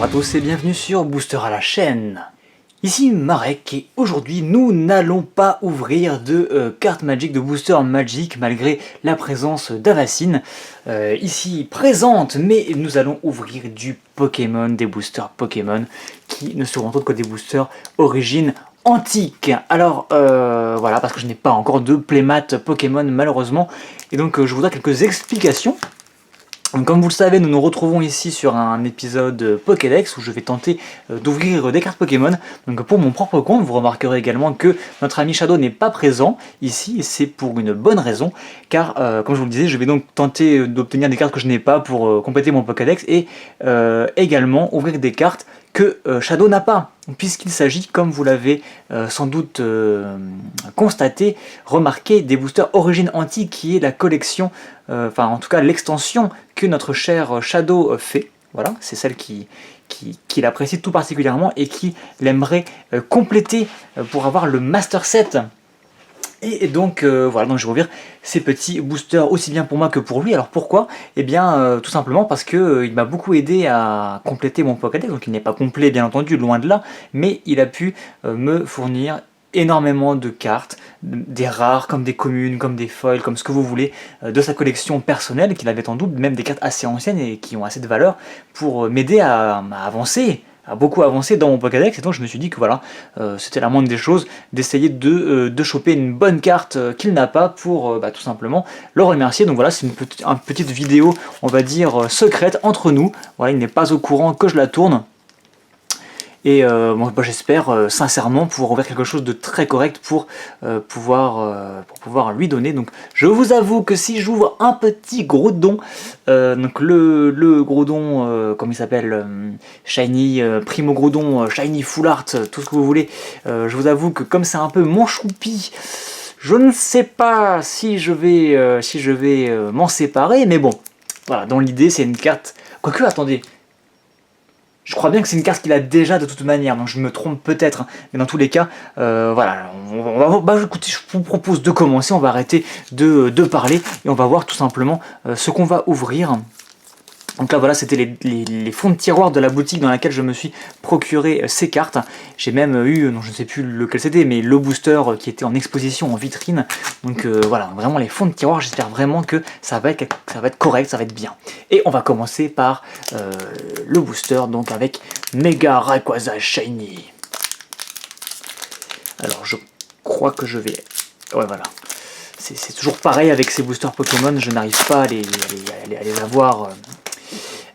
à tous et bienvenue sur Booster à la chaîne. Ici Marek et aujourd'hui nous n'allons pas ouvrir de cartes Magic, de Booster Magic malgré la présence d'Avacyn ici présente, mais nous allons ouvrir du Pokémon, des boosters Pokémon qui ne seront autres que des boosters origine antique. Alors voilà, parce que je n'ai pas encore de playmat Pokémon malheureusement, et donc je voudrais quelques explications. Donc, comme vous le savez, nous nous retrouvons ici sur un épisode Pokédex où je vais tenter d'ouvrir des cartes Pokémon. Donc pour mon propre compte, vous remarquerez également que notre ami Shadow n'est pas présent ici, et c'est pour une bonne raison, car comme je vous le disais, je vais donc tenter d'obtenir des cartes que je n'ai pas pour compléter mon Pokédex, et également ouvrir des cartes que Shadow n'a pas, puisqu'il s'agit, comme vous l'avez sans doute constaté, remarqué, des boosters origine antique, qui est la collection, enfin en tout cas l'extension que notre cher Shadow fait. Voilà, c'est celle qu'il apprécie tout particulièrement et qu'il aimerait compléter pour avoir le Master Set. Et donc voilà, donc je vais ouvrir ces petits boosters aussi bien pour moi que pour lui. Alors pourquoi? Eh bien tout simplement parce que il m'a beaucoup aidé à compléter mon Pokédex. Donc il n'est pas complet bien entendu, loin de là, mais il a pu me fournir énormément de cartes, des rares comme des communes, comme des foils, comme ce que vous voulez, de sa collection personnelle qu'il avait en double, même des cartes assez anciennes et qui ont assez de valeur pour m'aider à avancer, a beaucoup avancé dans mon Pokédex, et donc je me suis dit que voilà, c'était la moindre des choses d'essayer de choper une bonne carte qu'il n'a pas pour tout simplement le remercier. Donc voilà, c'est une petite vidéo, on va dire, secrète entre nous. Voilà, il n'est pas au courant que je la tourne. Et bon, j'espère sincèrement pouvoir ouvrir quelque chose de très correct pour pouvoir lui donner. Donc je vous avoue que si j'ouvre un petit Groudon, donc le Groudon, comme il s'appelle, Shiny, Primo Groudon, Shiny Full Art, tout ce que vous voulez, je vous avoue que comme c'est un peu mon choupi, je ne sais pas si je vais m'en séparer, mais bon, voilà, dans l'idée c'est une carte, quoique attendez, je crois bien que c'est une carte qu'il a déjà de toute manière, donc je me trompe peut-être, hein. Mais dans tous les cas, voilà, écoutez, je vous propose de commencer, on va arrêter de parler, et on va voir tout simplement ce qu'on va ouvrir. Donc là voilà, c'était les fonds de tiroir de la boutique dans laquelle je me suis procuré ces cartes. J'ai même eu, non je ne sais plus lequel c'était, mais le booster qui était en exposition en vitrine. Donc voilà, vraiment les fonds de tiroir, j'espère vraiment que ça va être correct, ça va être bien. Et on va commencer par le booster, donc avec Mega Rayquaza Shiny. Alors je crois que je vais... Ouais voilà. C'est toujours pareil avec ces boosters Pokémon, je n'arrive pas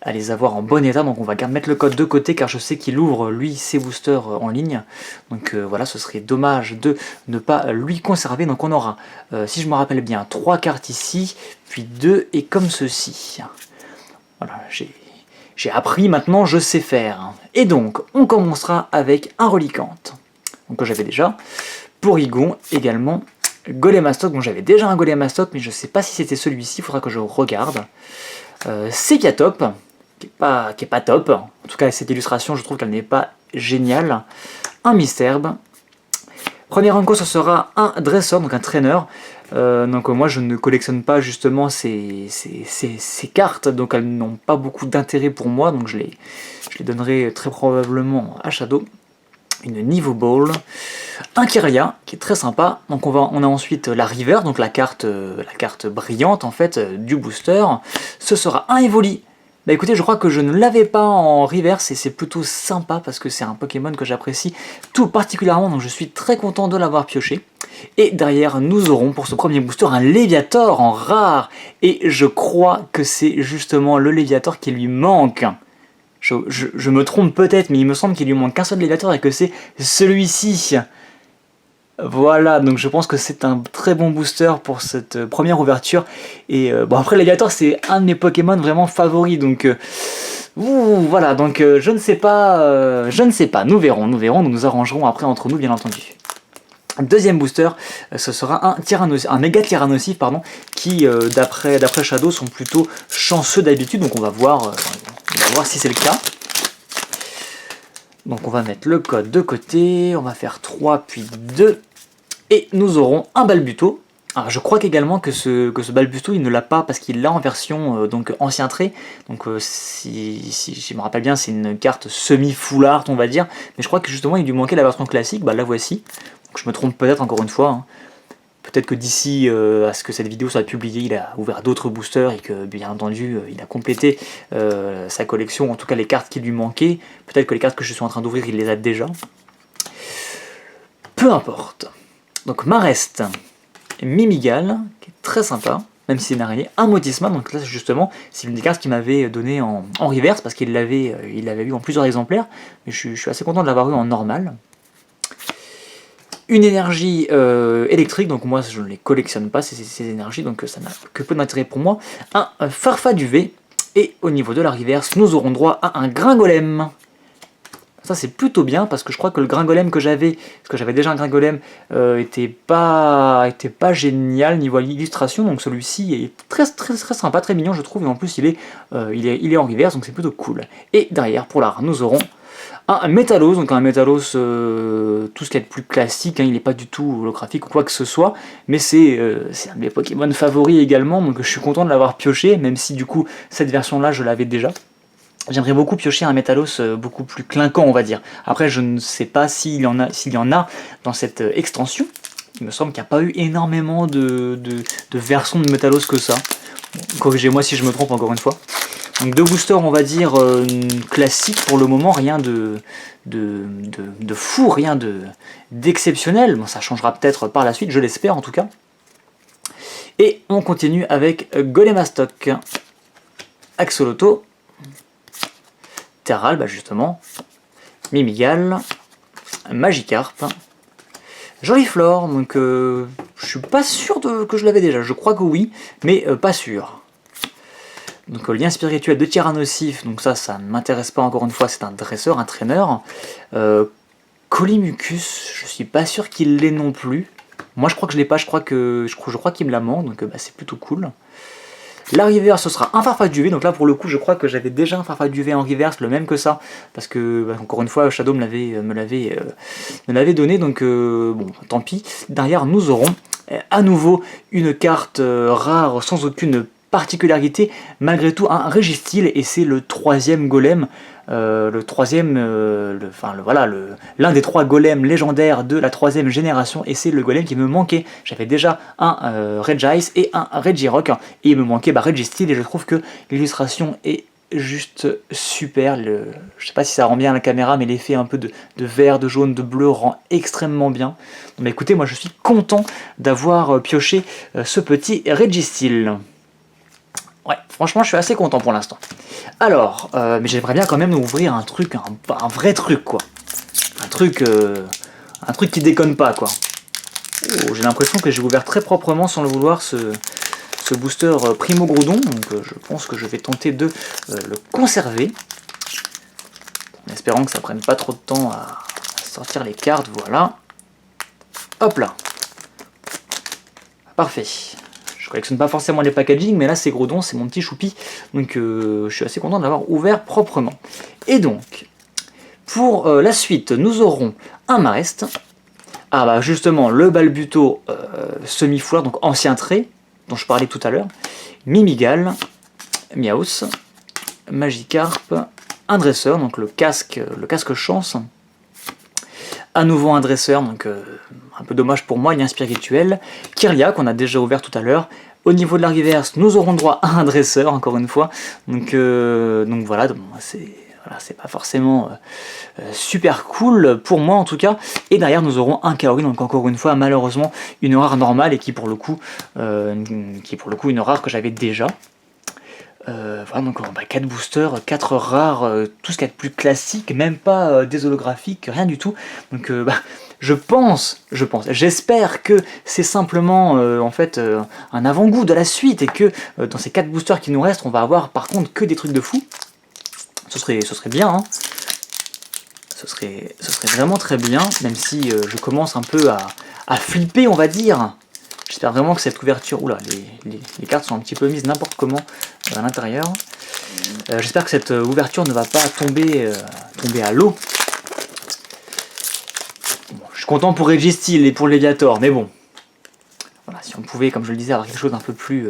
à les avoir en bon état, donc on va mettre le code de côté car je sais qu'il ouvre lui ses boosters en ligne, donc voilà, ce serait dommage de ne pas lui conserver. Donc on aura, si je me rappelle bien, 3 cartes ici, puis 2 et comme ceci. Voilà, j'ai appris, maintenant je sais faire. Et donc on commencera avec un Reliquante, donc que j'avais déjà, Porygon également, Golemastoc, bon j'avais déjà un Golemastoc mais je ne sais pas si c'était celui-ci, il faudra que je regarde. Sepiatop, qui est pas top, en tout cas cette illustration je trouve qu'elle n'est pas géniale. Un Misturb. Premier Ranko, ce sera un dresseur, donc un traîneur. Donc moi je ne collectionne pas justement ces cartes, donc elles n'ont pas beaucoup d'intérêt pour moi, donc je les donnerai très probablement à Shadow. Une Niveau Ball, un Kirlia qui est très sympa. Donc on a ensuite la River, donc la carte brillante en fait du booster. Ce sera un Evoli. Bah écoutez, je crois que je ne l'avais pas en reverse et c'est plutôt sympa parce que c'est un Pokémon que j'apprécie tout particulièrement, donc je suis très content de l'avoir pioché. Et derrière, nous aurons pour ce premier booster un Léviator en rare, et je crois que c'est justement le Léviator qui lui manque. Je me trompe peut-être, mais il me semble qu'il lui manque qu'un seul Léviator et que c'est celui-ci. Voilà, donc je pense que c'est un très bon booster pour cette première ouverture. Et bon, après Léviator c'est un de mes Pokémon vraiment favoris, donc voilà, donc je ne sais pas, nous verrons, nous arrangerons après entre nous bien entendu. Deuxième booster, ce sera un méga Tyrannosif, pardon, qui d'après Shadow sont plutôt chanceux d'habitude, donc on va voir si c'est le cas. Donc on va mettre le code de côté, on va faire 3 puis 2, et nous aurons un Balbuto, Alors je crois qu'également que ce Balbusto il ne l'a pas parce qu'il l'a en version donc ancien trait. Donc si je me rappelle bien c'est une carte semi-full art on va dire. Mais je crois que justement il lui manquait la version classique, bah la voici. Donc je me trompe peut-être encore une fois. Hein. Peut-être que d'ici à ce que cette vidéo soit publiée, il a ouvert d'autres boosters et que bien entendu il a complété sa collection, en tout cas les cartes qui lui manquaient. Peut-être que les cartes que je suis en train d'ouvrir il les a déjà. Peu importe. Donc Marest. Mimigal, qui est très sympa, même si c'est une araignée, un Motisma, donc là justement c'est une des cartes qu'il m'avait donné en reverse parce qu'il l'avait eu en plusieurs exemplaires, mais je suis assez content de l'avoir eu en normal. Une énergie électrique, donc moi je ne les collectionne pas ces énergies, donc ça n'a que peu d'intérêt pour moi. Un Farfa du V, et au niveau de la reverse, nous aurons droit à un Gringolem. Ça c'est plutôt bien parce que je crois que le Gringolem que j'avais, parce que j'avais déjà un Gringolem, était pas génial niveau illustration, donc celui-ci est très sympa, très mignon je trouve, et en plus il est en reverse, donc c'est plutôt cool. Et derrière pour l'art nous aurons un Métalos, donc un Métalos tout ce qu'il y a de plus classique, hein, il n'est pas du tout holographique ou quoi que ce soit, mais c'est un de mes Pokémon favoris également, donc je suis content de l'avoir pioché, même si du coup cette version là je l'avais déjà. J'aimerais beaucoup piocher un Métalos beaucoup plus clinquant, on va dire. Après, je ne sais pas s'il y en a dans cette extension. Il me semble qu'il n'y a pas eu énormément de versions de Métalos que ça. Bon, corrigez-moi si je me trompe encore une fois. Donc deux boosters, on va dire, classiques pour le moment, rien de fou, rien d'exceptionnel. Bon, ça changera peut-être par la suite, je l'espère en tout cas. Et on continue avec Golemastoc, Axolotl, Terral, bah justement, Mimigal, Magikarp, Joliflore, donc je suis pas sûr que je l'avais déjà, je crois que oui, mais pas sûr. Donc lien spirituel de Tyrannosif, donc ça ne m'intéresse pas encore une fois, c'est un dresseur, un traîneur. Colimucus, je suis pas sûr qu'il l'ait non plus. Moi je crois que je l'ai pas, je crois qu'il me la ment, donc bah, c'est plutôt cool. La reverse, ce sera un Farfa du V, donc là pour le coup je crois que j'avais déjà un Farfa du V en reverse, le même que ça, parce que bah, encore une fois Shadow me l'avait donné, donc bon tant pis. Derrière nous aurons à nouveau une carte rare sans aucune particularité, malgré tout un Registeel, et c'est le troisième golem, l'un des trois golems légendaires de la troisième génération, et c'est le golem qui me manquait. J'avais déjà un Regice et un Regirock, et il me manquait Registeel, et je trouve que l'illustration est juste super. Je sais pas si ça rend bien à la caméra, mais l'effet un peu de vert, de jaune, de bleu rend extrêmement bien. Donc écoutez, moi je suis content d'avoir pioché ce petit Registeel. Ouais, franchement, je suis assez content pour l'instant. Alors, mais j'aimerais bien quand même ouvrir un truc, un vrai truc, quoi. Un truc qui déconne pas, quoi. Oh, j'ai l'impression que j'ai ouvert très proprement, sans le vouloir, ce booster Primo Groudon. Donc, je pense que je vais tenter de le conserver. En espérant que ça prenne pas trop de temps à sortir les cartes, voilà. Hop là. Parfait. Je collectionne pas forcément les packaging, mais là c'est Groudon, c'est mon petit choupi, donc je suis assez content de l'avoir ouvert proprement. Et donc, pour la suite, nous aurons un Marest, ah bah justement le Balbuto semi-foire, donc ancien trait, dont je parlais tout à l'heure, Mimigal, Miaus, Magikarp, un dresseur, donc le casque chance, à nouveau un dresseur, donc un peu dommage pour moi, lien spirituel. Kirlia, qu'on a déjà ouvert tout à l'heure. Au niveau de la reverse, nous aurons droit à un dresseur, encore une fois. Donc voilà, c'est pas forcément super cool, pour moi en tout cas. Et derrière, nous aurons un Kaori, donc encore une fois, malheureusement, une rare normale, et qui pour le coup, une rare que j'avais déjà. Voilà, donc 4 boosters, 4 rares, tout ce qu'il y a de plus classique, même pas des holographiques, rien du tout. Donc j'espère que c'est simplement en fait un avant-goût de la suite, et que dans ces 4 boosters qui nous restent, on va avoir par contre que des trucs de fou. Ce serait bien, hein. Ce serait vraiment très bien, même si je commence un peu à flipper, on va dire. J'espère vraiment que cette ouverture... Oula, les cartes sont un petit peu mises n'importe comment à l'intérieur. J'espère que cette ouverture ne va pas tomber à l'eau. Bon, je suis content pour Registeel et pour Léviator, mais bon. Voilà, Voilà, si on pouvait, comme je le disais, avoir quelque chose d'un peu plus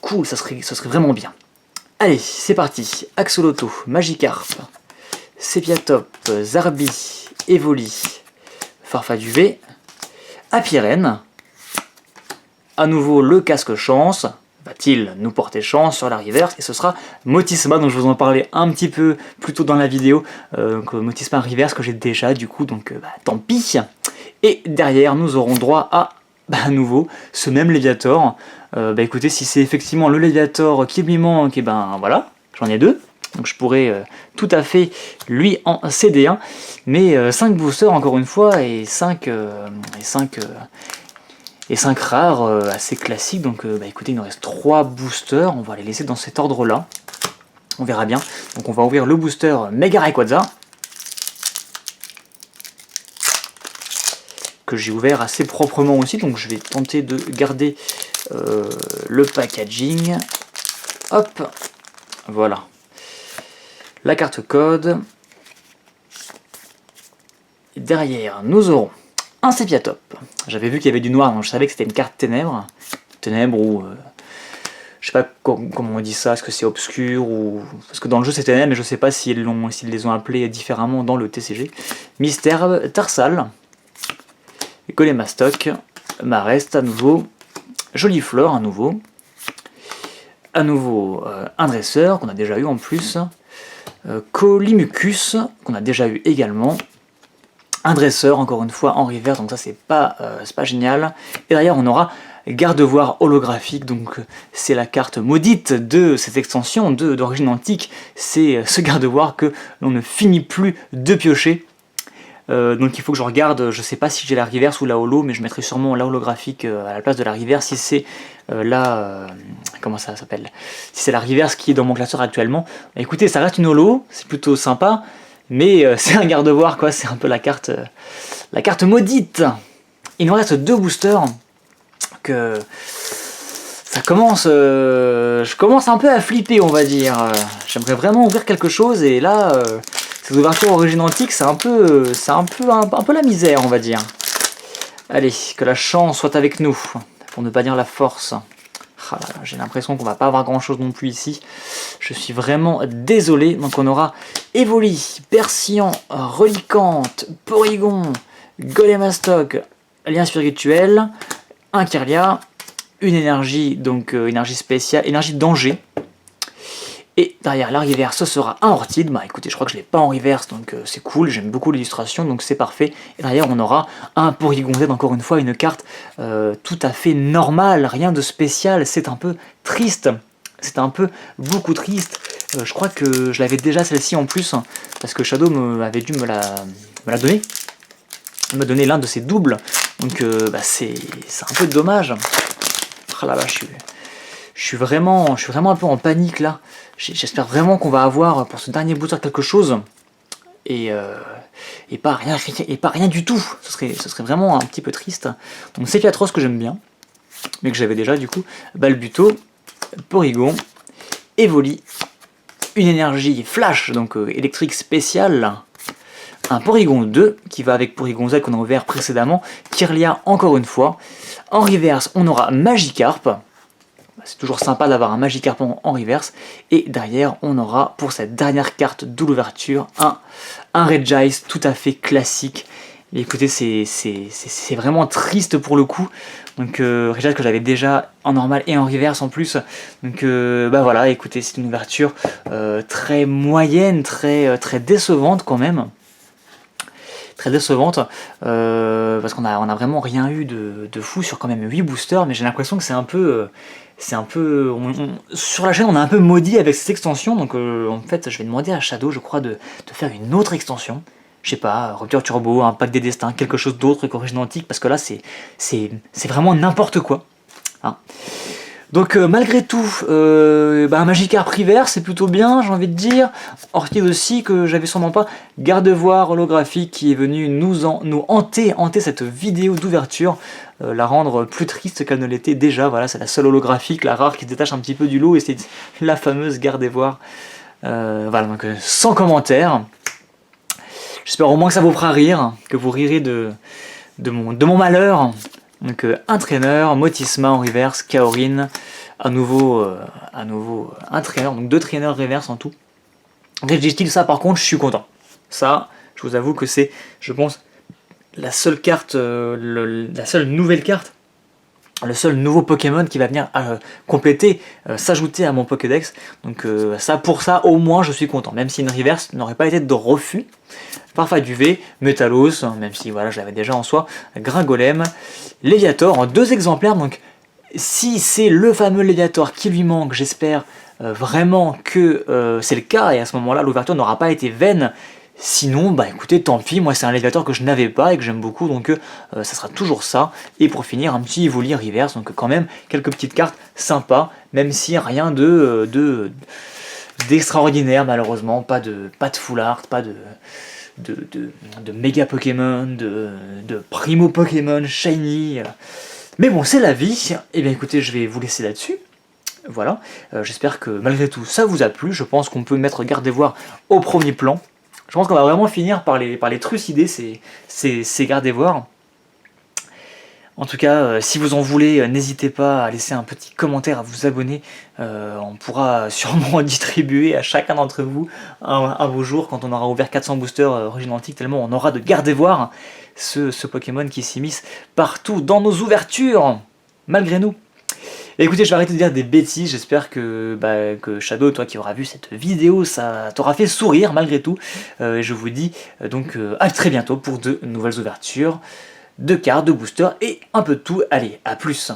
cool, ça serait vraiment bien. Allez, c'est parti. Axolotl, Magikarp, Sepiatop, Zarbi, Evoli, Farfaduvet, Apirène. À nouveau le casque chance. Va-t-il nous porter chance sur la reverse? Et ce sera Motisma, dont je vous en parlais un petit peu plus tôt dans la vidéo. Motisma reverse que j'ai déjà du coup, donc tant pis. Et derrière, nous aurons droit à nouveau ce même Léviator. Écoutez, si c'est effectivement le Léviator qui lui manque, et ben voilà, j'en ai deux. Donc je pourrais tout à fait lui en céder un. Mais 5 boosters encore une fois, et 5 rares assez classiques. Donc écoutez, il nous reste 3 boosters. On va les laisser dans cet ordre là. On verra bien. Donc on va ouvrir le booster Mega Rayquaza, que j'ai ouvert assez proprement aussi. Donc je vais tenter de garder le packaging. Hop, voilà. La carte code. Et derrière, nous aurons un Sepiatop. J'avais vu qu'il y avait du noir, donc je savais que c'était une carte ténèbres. Ténèbres ou... je sais pas comment on dit ça, est-ce que c'est obscur ou... Parce que dans le jeu c'est ténèbres, mais je sais pas s'ils les ont appelés différemment dans le TCG. Mystère, Tarsal, Golemastoc, Marest à nouveau, Joliflore à nouveau un dresseur qu'on a déjà eu en plus, Colimucus qu'on a déjà eu également, un dresseur encore une fois en reverse, donc ça c'est pas génial. Et derrière on aura Gardevoir holographique, donc c'est la carte maudite de cette extension d'origine antique, c'est ce Gardevoir que l'on ne finit plus de piocher. Donc il faut que je regarde, je sais pas si j'ai la reverse ou la holo, mais je mettrai sûrement la holographique à la place de la reverse si c'est comment ça s'appelle, si c'est la reverse qui est dans mon classeur actuellement. Écoutez, ça reste une holo, c'est plutôt sympa, mais c'est un garde-voir quoi, c'est un peu la carte maudite. Il nous reste 2 boosters que ça commence, je commence un peu à flipper on va dire. J'aimerais vraiment ouvrir quelque chose et là ces ouvertures origine antique c'est un peu la misère on va dire. Allez, que la chance soit avec nous, pour ne pas dire la force. Ah là là, j'ai l'impression qu'on va pas avoir grand chose non plus ici. Je suis vraiment désolé. Donc on aura Evoli, Persian, Reliquante, Porygon, Golemastoc, Lien spirituel, un Kirlia, une énergie, donc énergie spéciale, énergie danger. Et derrière la reverse, ce sera un Orchid. Bah écoutez, je crois que je ne l'ai pas en reverse, donc c'est cool, j'aime beaucoup l'illustration, donc c'est parfait. Et derrière, on aura un Porygon Z, encore une fois, une carte tout à fait normale, rien de spécial, c'est un peu triste. C'est un peu beaucoup triste. Je crois que je l'avais déjà celle-ci en plus, parce que Shadow avait dû me la donner. Il m'a donné l'un de ses doubles, donc c'est un peu dommage. Ah là là, je suis vraiment un peu en panique là. J'espère vraiment qu'on va avoir pour ce dernier booster quelque chose et pas rien du tout. Ce serait vraiment un petit peu triste. Donc c'est Piatros que j'aime bien, mais que j'avais déjà du coup. Balbuto, Porygon, Evoli, une énergie flash, donc électrique spéciale, un Porygon 2 qui va avec Porygon Z qu'on a ouvert précédemment, Kirlia encore une fois. En reverse, on aura Magikarp. C'est toujours sympa d'avoir un Magikarp en reverse. Et derrière, on aura pour cette dernière carte de l'ouverture un Regice tout à fait classique. Et écoutez, c'est vraiment triste pour le coup. Donc Regice que j'avais déjà en normal et en reverse en plus. Donc voilà, écoutez, c'est une ouverture très moyenne, très décevante quand même. Très décevante parce qu'on a vraiment rien eu de fou sur quand même 8 boosters, mais j'ai l'impression que c'est un peu sur la chaîne on a un peu maudit avec cette extension, donc en fait je vais demander à Shadow je crois de faire une autre extension, je sais pas, Rupture Turbo, un pack des destins, quelque chose d'autre qu'Origine Antique, parce que là c'est vraiment n'importe quoi hein. Donc malgré tout, un Magikarp reverse c'est plutôt bien, j'ai envie de dire. Orchid aussi, que j'avais sûrement pas. Gardevoir holographique qui est venu nous hanter cette vidéo d'ouverture, la rendre plus triste qu'elle ne l'était déjà. Voilà, c'est la seule holographique, la rare qui se détache un petit peu du lot, et c'est la fameuse Gardevoir. Voilà, donc sans commentaire. J'espère au moins que ça vous fera rire, que vous rirez de mon malheur. Donc un traîneur, Motisma en reverse, Kaorin, à nouveau un traîneur, donc 2 traîneurs reverse en tout. Registeel, ça par contre je suis content. Ça, je vous avoue que c'est, je pense, la seule carte, la seule nouvelle carte, le seul nouveau Pokémon qui va venir compléter, s'ajouter à mon Pokédex. Donc ça, pour ça, au moins je suis content. Même si une reverse n'aurait pas été de refus. Farfaduvé, Métalos, même si voilà, je l'avais déjà en soi, Gringolem, Léviator en 2 exemplaires. Donc si c'est le fameux Léviator qui lui manque, j'espère vraiment que c'est le cas, et à ce moment-là l'ouverture n'aura pas été vaine. Sinon, bah écoutez, tant pis, moi c'est un Léviator que je n'avais pas et que j'aime beaucoup, donc ça sera toujours ça. Et pour finir, un petit Evoli reverse, donc quand même quelques petites cartes sympas, même si rien d'extraordinaire malheureusement, pas de full art, pas de méga Pokémon, de primo Pokémon, shiny. Mais bon, c'est la vie. Et bien écoutez, je vais vous laisser là-dessus. Voilà, j'espère que malgré tout ça vous a plu. Je pense qu'on peut mettre Gardevoir au premier plan. Je pense qu'on va vraiment finir par les trucider ces Gardevoir. En tout cas, si vous en voulez, n'hésitez pas à laisser un petit commentaire, à vous abonner. On pourra sûrement distribuer à chacun d'entre vous un beau jour quand on aura ouvert 400 boosters Origine Antique, tellement on aura de Gardevoir, ce Pokémon qui s'immisce partout dans nos ouvertures, malgré nous. Et écoutez, je vais arrêter de dire des bêtises, j'espère que Shadow, toi qui auras vu cette vidéo, ça t'aura fait sourire malgré tout. Et je vous dis donc à très bientôt pour de nouvelles ouvertures de cartes, de boosters et un peu de tout. Allez, à plus!